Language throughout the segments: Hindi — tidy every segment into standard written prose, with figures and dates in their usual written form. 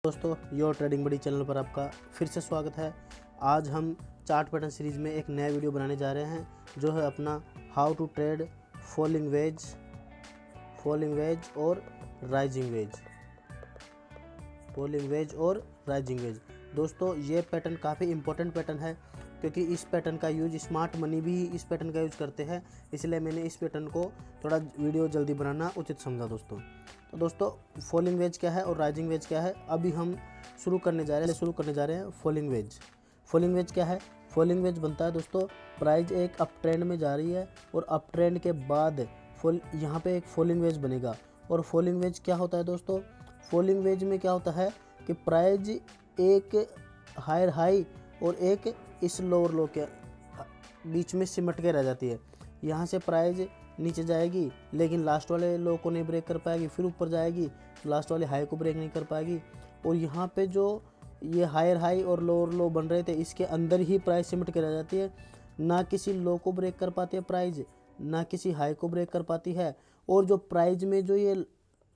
दोस्तों, योर ट्रेडिंग बड़ी चैनल पर आपका फिर से स्वागत है। आज हम चार्ट पैटर्न सीरीज़ में एक नया वीडियो बनाने जा रहे हैं, जो है अपना how to trade falling wedge और राइजिंग वेज। दोस्तों, ये पैटर्न काफ़ी इंपॉर्टेंट पैटर्न है, क्योंकि इस पैटर्न का यूज स्मार्ट मनी भी इस पैटर्न का यूज करते हैं। इसलिए मैंने इस पैटर्न को थोड़ा वीडियो जल्दी बनाना उचित समझा दोस्तों। तो दोस्तों, फॉलिंग वेज क्या है और राइजिंग वेज क्या है, अभी हम शुरू करने जा रहे हैं फॉलिंग वेज क्या है। फॉलिंग वेज बनता है दोस्तों, प्राइस एक अप ट्रेंड में जा रही है और अप ट्रेंड के बाद यहाँ पे एक फॉलिंग वेज बनेगा। और फॉलिंग वेज क्या होता है दोस्तों, फॉलिंग वेज में क्या होता है कि प्राइस एक हायर हाई और एक इस लोअर लो के बीच में सिमट के रह जाती है। यहाँ से प्राइस नीचे जाएगी, लेकिन लास्ट वाले लो को नहीं ब्रेक कर पाएगी, फिर ऊपर जाएगी, लास्ट वाले हाई को ब्रेक नहीं कर पाएगी। और यहाँ पे जो ये हायर हाई और लोअर लो बन रहे थे, इसके अंदर ही प्राइस सिमट के रह जाती है। ना किसी लो को ब्रेक कर पाती है प्राइस, ना किसी हाई को ब्रेक कर पाती है। और जो प्राइस में जो ये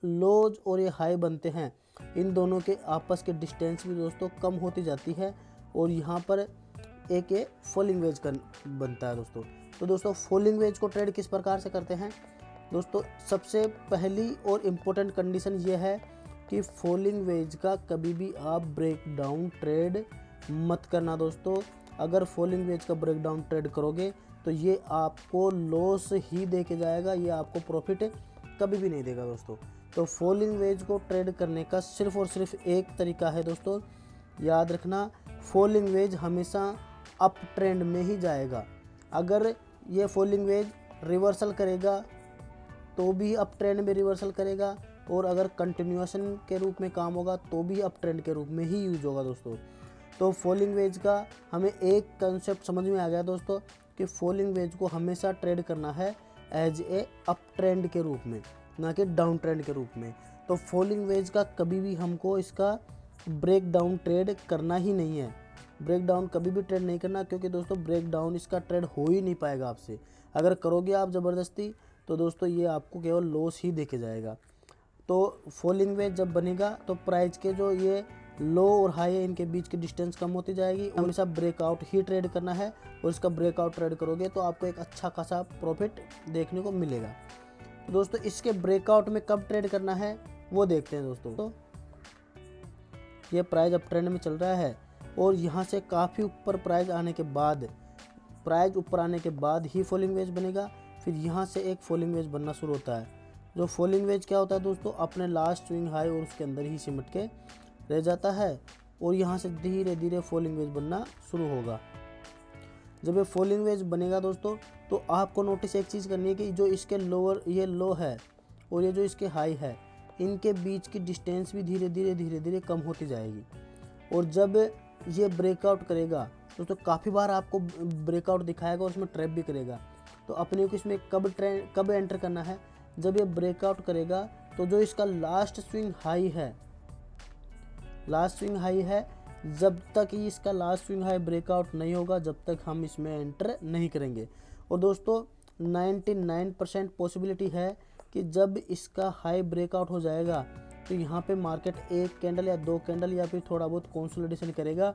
लोज और ये हाई बनते हैं, इन दोनों के आपस के डिस्टेंस भी दोस्तों कम होती जाती है, और यहाँ पर एक ये फॉलिंग वेज का बनता है दोस्तों। तो दोस्तों, फॉलिंग वेज को ट्रेड किस प्रकार से करते हैं दोस्तों, सबसे पहली और इम्पोर्टेंट कंडीशन ये है कि फॉलिंग वेज का कभी भी आप ब्रेक डाउन ट्रेड मत करना दोस्तों। अगर फॉलिंग वेज का ब्रेक डाउन ट्रेड करोगे तो ये आपको लॉस ही दे के जाएगा, ये आपको प्रॉफिट कभी भी नहीं देगा दोस्तों। तो फॉलिंग वेज को ट्रेड करने का सिर्फ और सिर्फ एक तरीका है दोस्तों, याद रखना, फॉलिंग वेज हमेशा अप ट्रेंड में ही जाएगा। अगर ये फॉलिंग वेज रिवर्सल करेगा तो भी अप ट्रेंड में रिवर्सल करेगा, और अगर कंटिन्यूएशन के रूप में काम होगा तो भी अप ट्रेंड के रूप में ही यूज होगा दोस्तों। तो फॉलिंग वेज का हमें एक कंसेप्ट समझ में आ गया दोस्तों, कि फॉलिंग वेज को हमेशा ट्रेड करना है एज ए अप ट्रेंड के रूप में, ना कि डाउन ट्रेंड के रूप में। तो फॉलिंग वेज का कभी भी हमको इसका ब्रेक डाउन ट्रेड करना ही नहीं है, ब्रेक डाउन कभी भी ट्रेड नहीं करना, क्योंकि दोस्तों ब्रेक डाउन इसका ट्रेड हो ही नहीं पाएगा आपसे। अगर करोगे आप ज़बरदस्ती तो दोस्तों ये आपको केवल लॉस ही देके जाएगा। तो फॉलिंग वेज जब बनेगा तो प्राइस के जो ये लो और हाई है, इनके बीच की डिस्टेंस कम होती जाएगी। हमेशा ब्रेकआउट ही ट्रेड करना है, और इसका ब्रेकआउट ट्रेड करोगे तो आपको एक अच्छा खासा प्रॉफिट देखने को मिलेगा। तो दोस्तों, इसके ब्रेकआउट में कब ट्रेड करना है वो देखते हैं दोस्तों। तो ये प्राइस अप ट्रेंड में चल रहा है, और यहाँ से काफ़ी ऊपर प्राइस आने के बाद ही फॉलिंग वेज बनेगा। फिर यहाँ से एक फॉलिंग वेज बनना शुरू होता है। जो फॉलिंग वेज क्या होता है दोस्तों, अपने लास्ट स्विंग हाई और उसके अंदर ही सिमट के रह जाता है, और यहाँ से धीरे धीरे फॉलिंग वेज बनना शुरू होगा। जब ये फॉलिंग वेज बनेगा दोस्तों, तो आपको नोटिस एक चीज़ करनी है कि जो इसके लोअर ये लो है और ये जो इसके हाई है, इनके बीच की डिस्टेंस भी धीरे धीरे कम होती जाएगी। और जब ये ब्रेकआउट करेगा दोस्तों, काफ़ी बार आपको ब्रेकआउट दिखाएगा और उसमें ट्रैप भी करेगा। तो अपने को इसमें कब एंटर करना है, जब ये ब्रेकआउट करेगा तो जो इसका लास्ट स्विंग हाई है, जब तक ही इसका लास्ट स्विंग हाई ब्रेकआउट नहीं होगा, जब तक हम इसमें एंटर नहीं करेंगे। और दोस्तों 99% पॉसिबिलिटी है कि जब इसका हाई ब्रेकआउट हो जाएगा तो यहाँ पे मार्केट एक कैंडल या दो कैंडल या फिर थोड़ा बहुत कंसोलिडेशन करेगा,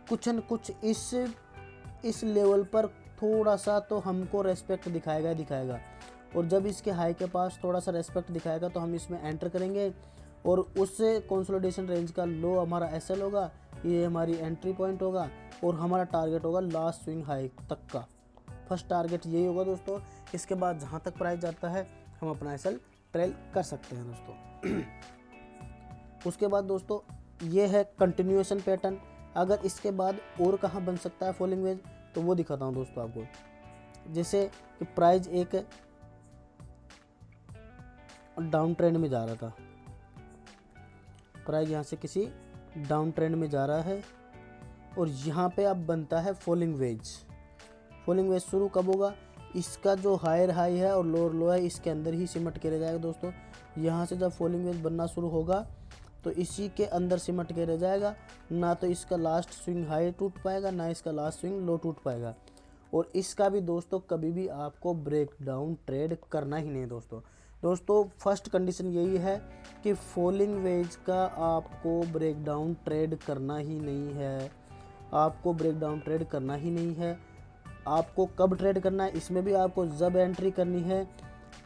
कुछ न कुछ इस लेवल पर थोड़ा सा तो हमको रेस्पेक्ट दिखाएगा। और जब इसके हाई के पास थोड़ा सा रेस्पेक्ट दिखाएगा तो हम इसमें एंटर करेंगे, और उस कंसोलिडेशन रेंज का लो हमारा एसएल होगा, ये हमारी एंट्री पॉइंट होगा, और हमारा टारगेट होगा लास्ट स्विंग हाई तक का। फर्स्ट टारगेट यही होगा दोस्तों। इसके बाद जहाँ तक प्राइस जाता है हम अपना एसएल ट्रेल कर सकते हैं दोस्तों। उसके बाद दोस्तों ये है कंटिन्यूएशन पैटर्न। अगर इसके बाद और कहाँ बन सकता है फॉलिंग वेज, तो वो दिखाता हूँ दोस्तों आपको। जैसे कि प्राइस एक डाउन ट्रेंड में जा रहा था, प्राइस यहाँ से किसी डाउन ट्रेंड में जा रहा है, और यहाँ पे अब बनता है फॉलिंग वेज। फॉलिंग वेज शुरू कब होगा, इसका जो हायर हाई है और लोअर लो है, इसके अंदर ही सिमट के रह जाएगा दोस्तों। यहाँ से जब फॉलिंग वेज बनना शुरू होगा तो इसी के अंदर सिमट के रह जाएगा, ना तो इसका लास्ट स्विंग हाई टूट पाएगा, ना इसका लास्ट स्विंग लो टूट पाएगा। और इसका भी दोस्तों कभी भी आपको ब्रेक डाउन ट्रेड करना ही नहीं दोस्तों। दोस्तों फर्स्ट कंडीशन यही है कि फॉलिंग वेज का आपको ब्रेकडाउन ट्रेड करना ही नहीं है, आपको ब्रेकडाउन ट्रेड करना ही नहीं है। आपको कब ट्रेड करना है, इसमें भी आपको जब एंट्री करनी है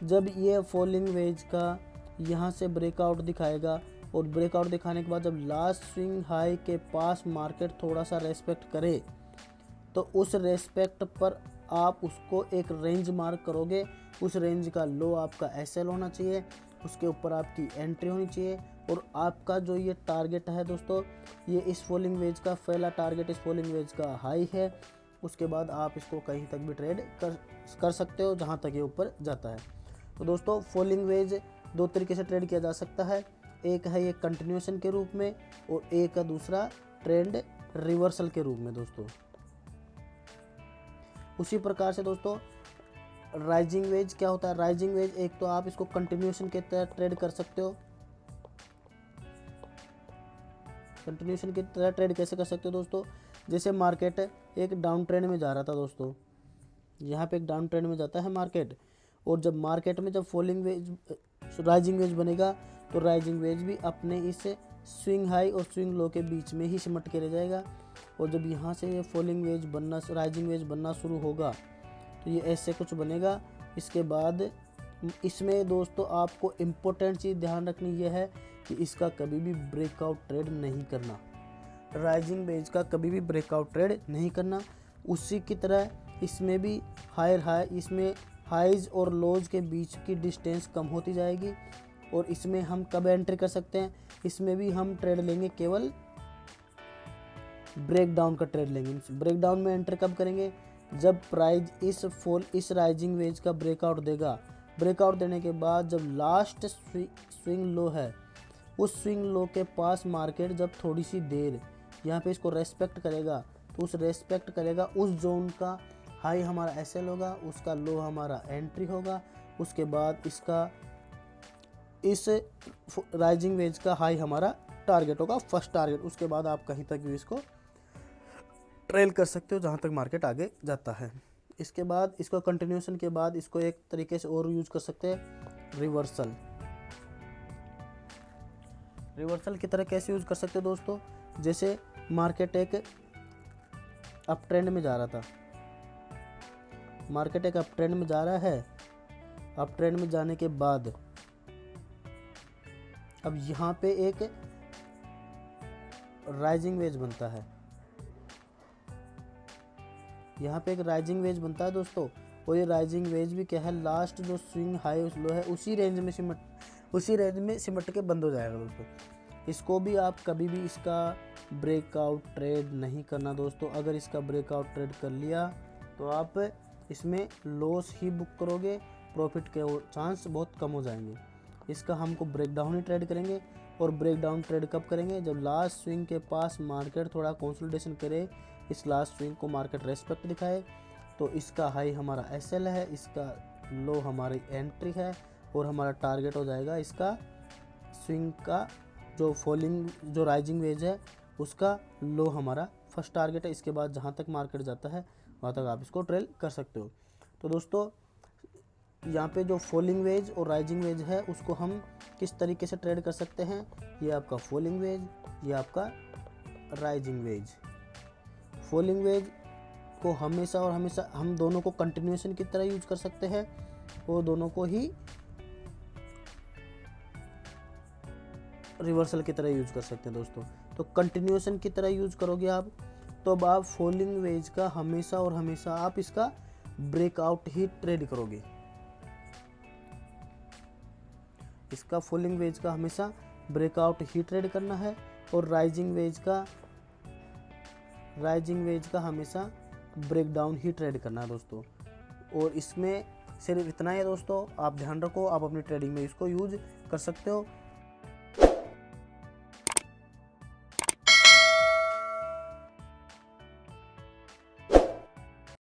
जब ये फॉलिंग वेज का यहाँ से ब्रेकआउट दिखाएगा, और ब्रेकआउट दिखाने के बाद जब लास्ट स्विंग हाई के पास मार्केट थोड़ा सा रेस्पेक्ट करे, तो उस रेस्पेक्ट पर आप उसको एक रेंज मार्क करोगे। उस रेंज का लो आपका एसएल होना चाहिए, उसके ऊपर आपकी एंट्री होनी चाहिए, और आपका जो ये टारगेट है दोस्तों, ये इस फॉलिंग वेज का पहला टारगेट इस फॉलिंग वेज का हाई है। उसके बाद आप इसको कहीं तक भी ट्रेड कर सकते हो जहाँ तक ये ऊपर जाता है। तो दोस्तों फॉलिंग वेज दो तरीके से ट्रेड किया जा सकता है, एक है ये कंटिन्यूएशन के रूप में, और एक है दूसरा ट्रेंड रिवर्सल के रूप में दोस्तों। उसी प्रकार से दोस्तों राइजिंग वेज क्या होता है, राइजिंग वेज एक तो आप इसको कंटिन्यूएशन के तरह ट्रेड कर सकते हो। कंटिन्यूएशन की तरह ट्रेड कैसे कर सकते हो दोस्तों, जैसे मार्केट एक डाउन ट्रेंड में जा रहा था दोस्तों, यहाँ पे एक डाउन ट्रेंड में जाता है मार्केट, और जब मार्केट में जब फॉलिंग वेज राइजिंग वेज बनेगा, तो राइजिंग वेज भी अपने इस स्विंग हाई और स्विंग लो के बीच में ही सिमट के रह जाएगा। और जब यहाँ से ये फॉलिंग वेज बनना राइजिंग वेज बनना शुरू होगा, तो ये ऐसे कुछ बनेगा। इसके बाद इसमें दोस्तों आपको इम्पोर्टेंट चीज़ ध्यान रखनी ये है कि इसका कभी भी ब्रेकआउट ट्रेड नहीं करना, राइजिंग वेज का कभी भी ब्रेकआउट ट्रेड नहीं करना। उसी की तरह इसमें भी हायर हाई, इसमें हाइज और लोज के बीच की डिस्टेंस कम होती जाएगी, और इसमें हम कब एंट्री कर सकते हैं, इसमें भी हम ट्रेड लेंगे केवल ब्रेकडाउन का ट्रेड लेंगे। ब्रेकडाउन में एंट्री कब करेंगे, जब प्राइस इस राइजिंग वेज का ब्रेकआउट देगा। ब्रेकआउट देने के बाद जब लास्ट स्विंग लो है, उस स्विंग लो के पास मार्केट जब थोड़ी सी देर यहाँ पे इसको रेस्पेक्ट करेगा, तो उस रेस्पेक्ट करेगा उस जोन का हाई हमारा एसएल होगा, उसका लो हमारा एंट्री होगा। उसके बाद इसका इस राइजिंग वेज का हाई हमारा टारगेट होगा, फर्स्ट टारगेट। उसके बाद आप कहीं तक भी इसको ट्रेल कर सकते हो जहाँ तक मार्केट आगे जाता है। इसके बाद इसको कंटिन्यूएशन के बाद इसको एक तरीके से और यूज कर सकते हैं, रिवर्सल। रिवर्सल की तरह कैसे यूज कर सकते हो दोस्तों, जैसे मार्केट एक अप ट्रेंड में जा रहा था, मार्केट एक अप ट्रेंड में जा रहा है, अप ट्रेंड में जाने के बाद अब यहाँ पे एक राइजिंग वेज बनता है, यहाँ पे एक राइजिंग वेज बनता है दोस्तों। और ये राइजिंग वेज भी क्या है, लास्ट जो स्विंग हाई लो है उसी रेंज में सिमट के बंद हो जाएगा दोस्तों। इसको भी आप कभी भी इसका ब्रेकआउट ट्रेड नहीं करना दोस्तों। अगर इसका ब्रेकआउट ट्रेड कर लिया तो आप इसमें लॉस ही बुक करोगे, प्रॉफिट के चांस बहुत कम हो जाएंगे। इसका हमको ब्रेकडाउन ही ट्रेड करेंगे, और ब्रेकडाउन ट्रेड कब करेंगे, जब लास्ट स्विंग के पास मार्केट थोड़ा कंसोलिडेशन करे, इस लास्ट स्विंग को मार्केट रेस्पेक्ट दिखाए, तो इसका हाई हमारा एसएल है, इसका लो हमारी एंट्री है, और हमारा टारगेट हो जाएगा इसका स्विंग का जो राइजिंग वेज है उसका लो हमारा फर्स्ट टारगेट है। इसके बाद जहाँ तक मार्केट जाता है वहाँ तक आप इसको ट्रेल कर सकते हो। तो दोस्तों यहाँ पे जो फॉलिंग वेज और राइजिंग वेज है उसको हम किस तरीके से ट्रेड कर सकते हैं, ये आपका फॉलिंग वेज, ये आपका राइजिंग वेज। फॉलिंग वेज को हमेशा और हमेशा हम दोनों को कंटिन्यूएशन की तरह यूज कर सकते हैं, और दोनों को ही रिवर्सल की तरह यूज कर सकते हैं दोस्तों। तो कंटिन्यूएशन की तरह यूज करोगे आप, तो अब आप फॉलिंग वेज का हमेशा और हमेशा आप इसका ब्रेकआउट ही ट्रेड करोगे। इसका फॉलिंग वेज का हमेशा ब्रेकआउट ही ट्रेड करना है, और राइजिंग वेज का हमेशा ब्रेकडाउन ही ट्रेड करना है दोस्तों। और इसमें सिर्फ इतना ही है दोस्तों, आप ध्यान रखो, आप अपनी ट्रेडिंग में इसको यूज कर सकते हो।